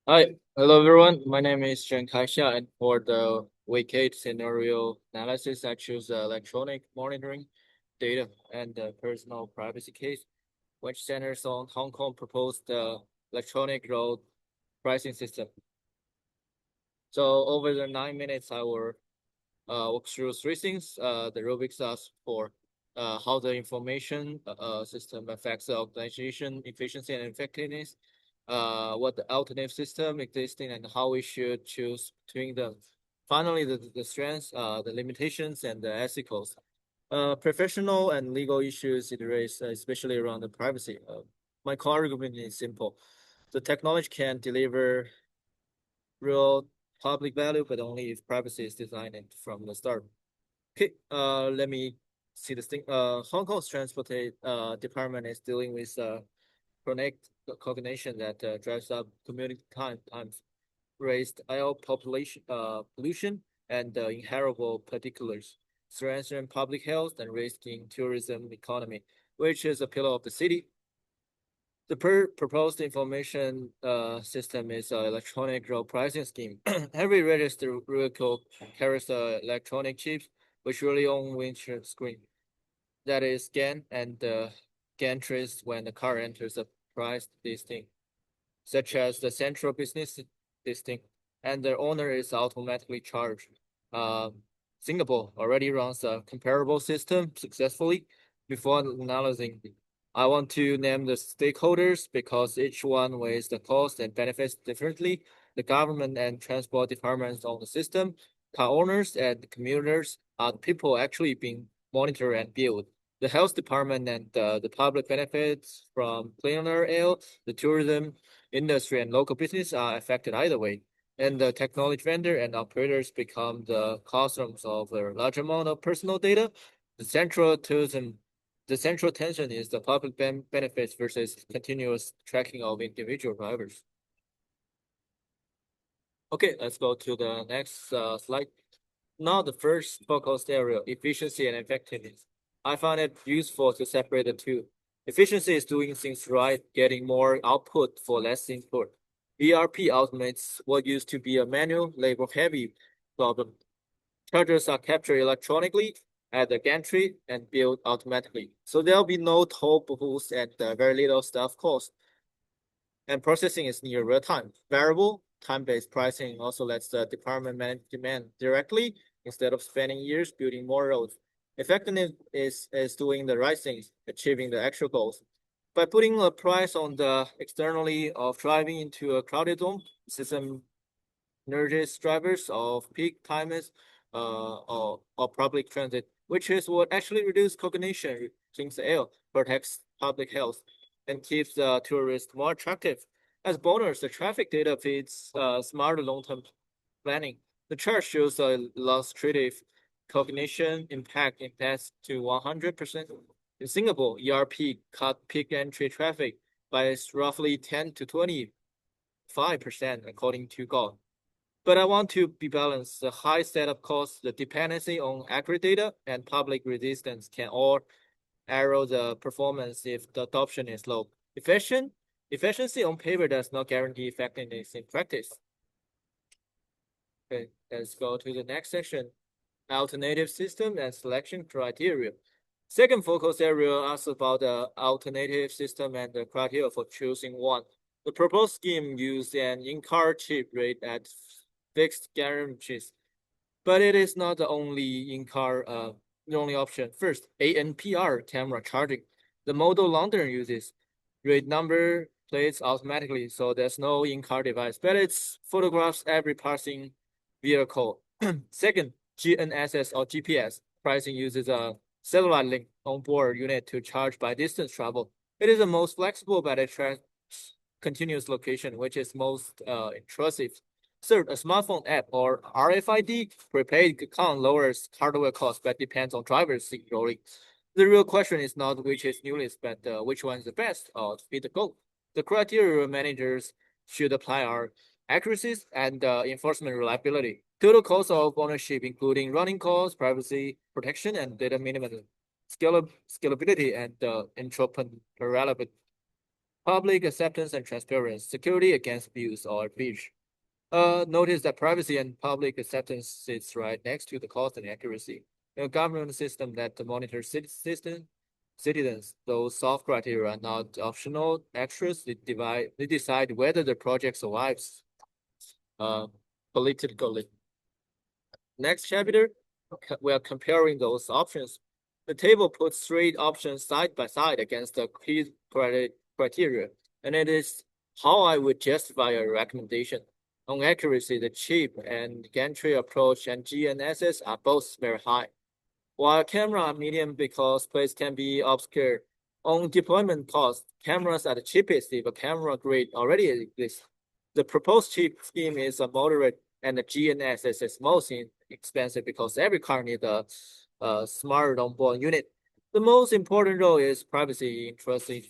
Hi, hello everyone. My name is Chen Kaixia, and for the week 8 scenario analysis, I choose electronic monitoring data and personal privacy case, which centers on Hong Kong proposed electronic road pricing system. So over the 9 minutes, I will walk through three things. The Rubik's asked for how the information system affects the organization efficiency and effectiveness, what the alternative system existing and how we should choose between them. Finally, the strengths, the limitations, and the ethicals. Professional and legal issues it raised, especially around the privacy. My core argument is simple. The technology can deliver real public value, but only if privacy is designed from the start. Okay, let me see this thing. Hong Kong's transport department is dealing with chronic cognition that drives up commuting times, raised air population pollution, and inheritable particulars, strengthening public health and risking tourism economy, which is a pillar of the city. The proposed information system is an electronic road pricing scheme. Every registered vehicle carries electronic chips, which really on windshield screen that is scanned and gantries when the car enters a price listing, such as the central business listing, and the owner is automatically charged. Singapore already runs a comparable system successfully. Before analyzing, I want to name the stakeholders because each one weighs the cost and benefits differently. The government and transport departments on the system, car owners and commuters are the people actually being monitored and built. The health department and the public benefits from cleaner air, the tourism industry and local business are affected either way. And the technology vendor and operators become the classrooms of a large amount of personal data. The central tourism, the central tension is the public benefits versus continuous tracking of individual drivers. Okay, let's go to the next slide. Now the first focus area, efficiency and effectiveness. I find it useful to separate the two. Efficiency is doing things right, getting more output for less input. ERP automates what used to be a manual, labor-heavy problem. Charges are captured electronically at the gantry and billed automatically. So there'll be no toll booths and very little staff cost. And processing is near real time. Variable time-based pricing also lets the department manage demand directly instead of spending years building more roads. Effectiveness is doing the right things, achieving the actual goals. By putting a price on the externally of driving into a crowded zone, system nurses drivers of peak timers or public transit, which is what actually reduces cognition, cleans the air, protects public health, and keeps the tourists more attractive. As bonus, the traffic data feeds smarter long-term planning. The chart shows the illustrative cognition impact in past to 100%. In Singapore, ERP cut peak entry traffic by roughly 10 to 25%, according to God. But I want to be balanced. The high setup costs, the dependency on accurate data, and public resistance can all erode the performance if the adoption is low. Efficiency on paper does not guarantee effectiveness in practice. Okay, let's go to the next section. Alternative system and selection criteria. Second focus area asks about the alternative system and the criteria for choosing one. The proposed scheme used an in-car chip rate at fixed guarantees, but it is not the only in-car the only option. First, ANPR camera charging. The model London uses read number plates automatically, so there's no in-car device, but it photographs every passing vehicle. Second, GNSS or GPS pricing uses a cellular link onboard unit to charge by distance travel. It is the most flexible, but it tracks continuous location, which is most intrusive. Third, a smartphone app or RFID prepaid account lowers hardware costs, but depends on drivers security. The real question is not which is newest, but which one is the best to fit the goal. The criteria managers should apply are accuracy and enforcement reliability. Total cost of ownership, including running costs, privacy protection, and data minimum, scalability, and interoperability. Public acceptance and transparency, security against abuse or breach. Notice that privacy and public acceptance sits right next to the cost and accuracy. In a government system that monitors citizens, those soft criteria are not optional extras. They decide whether the project survives uh, politically. Next chapter, we are comparing those options. The table puts three options side by side against the key criteria, and it is how I would justify a recommendation. On accuracy, the cheap and gantry approach and GNSS are both very high, while camera are medium because place can be obscure. On deployment cost, cameras are the cheapest if a camera grid already exists. The proposed cheap scheme is a moderate, and the GNSS is most expensive because every car needs a smart onboard unit. The most important role is privacy interesting.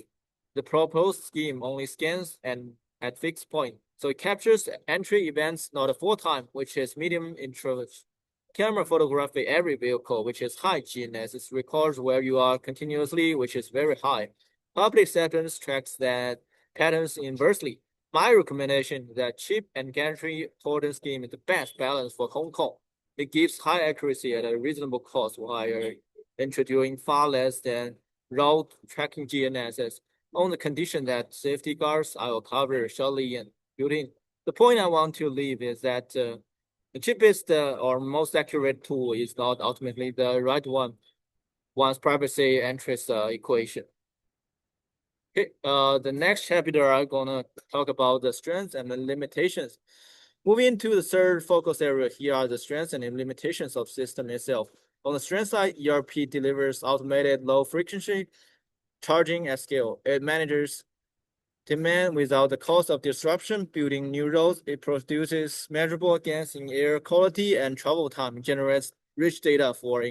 The proposed scheme only scans and at fixed point, so it captures entry events, not a full time, which is medium interest. Camera photography every vehicle, which is high GNSS, records where you are continuously, which is very high. Public acceptance tracks that patterns inversely. My recommendation is that cheap and gantry totem scheme is the best balance for Hong Kong. It gives high accuracy at a reasonable cost while introducing far less than route tracking GNSS on the condition that safety guards I will cover shortly and built-in. The point I want to leave is that the cheapest or most accurate tool is not ultimately the right one once privacy enters the equation. Okay, the next chapter I'm gonna talk about the strengths and the limitations. Moving to the third focus area, here are the strengths and limitations of system itself. On the strength side, ERP delivers automated low frequency charging at scale. It manages demand without the cost of disruption, building new roads. It produces measurable gains in air quality and travel time, generates rich data for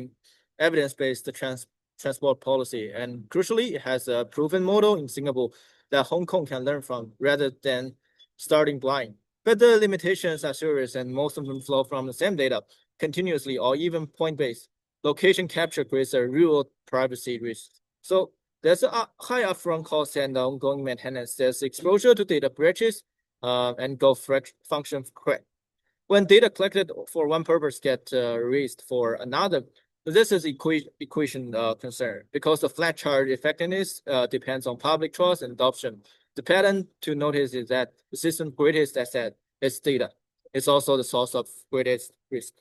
evidence-based transport policy. And crucially, it has a proven model in Singapore that Hong Kong can learn from rather than starting blind. But the limitations are serious, and most of them flow from the same data, continuously or even point-based. Location capture creates a real privacy risk. So there's a high upfront cost and ongoing maintenance. There's exposure to data breaches and function crack. When data collected for one purpose get released for another, this is equation concern because the flat charge effectiveness depends on public trust and adoption. The pattern to notice is that the system's greatest asset is data. It's also the source of greatest risk.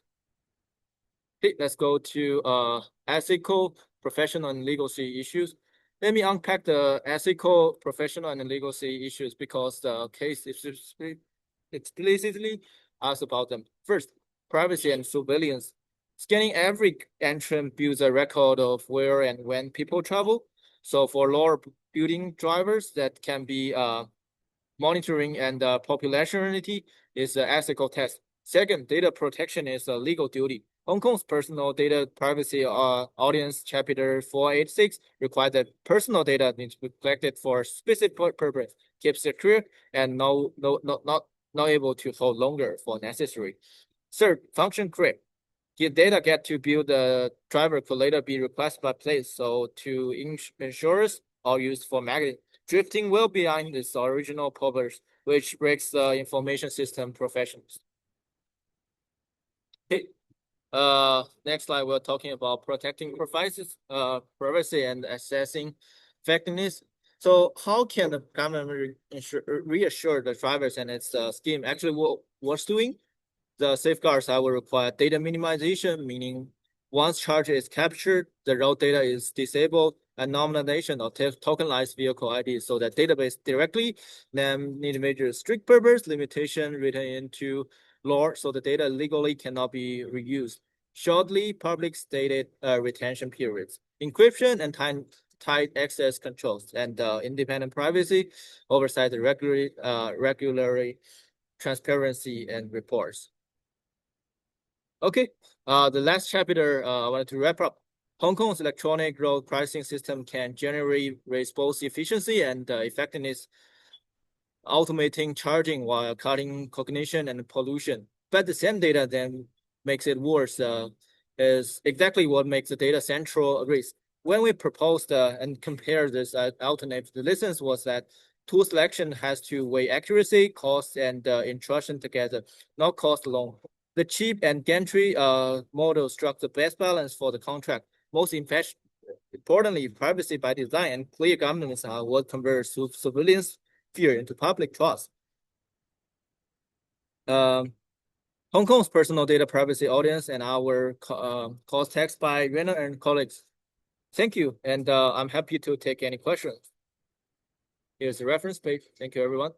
Okay, let's go to ethical, professional, and legacy issues. Let me unpack the ethical, professional, and legacy issues because the case explicitly asks about them. First, privacy and surveillance. Scanning every entrance builds a record of where and when people travel. So for lower building drivers, that can be monitoring and popularity is an ethical test. Second, data protection is a legal duty. Hong Kong's personal data privacy audience chapter 486 requires that personal data needs to be collected for a specific purpose, keep secure, and not able to hold longer for necessary. Third, function creep. The data get to build the driver could later be requested by place, so to insurers or used for marketing, drifting well beyond its original purpose, which breaks the information system professions. Okay. Next slide, we're talking about protecting privacy and assessing effectiveness. So how can the government reassure the drivers and its scheme actually what's doing? The safeguards I will require data minimization, meaning once charge is captured, the raw data is disabled, and nominalization of tokenized vehicle ID so that database directly then need major strict purpose limitation written into law so the data legally cannot be reused. Shortly, public stated retention periods, encryption and tight access controls, and independent privacy oversight, regularly transparency and reports. Okay, the last chapter I wanted to wrap up. Hong Kong's electronic road pricing system can generally raise both efficiency and effectiveness, automating charging while cutting cognition and pollution. But the same data then makes it worse is exactly what makes the data central risk. when we proposed and compared this alternative, the lessons was that tool selection has to weigh accuracy, cost, and intrusion together, not cost alone. The cheap and gantry model struck the best balance for the contract. Most importantly, privacy by design and clear governance are what converts surveillance fear into public trust. Hong Kong's personal data privacy audience and our cause text by Rena and colleagues. Thank you, and I'm happy to take any questions. Here's the reference page. Thank you, everyone.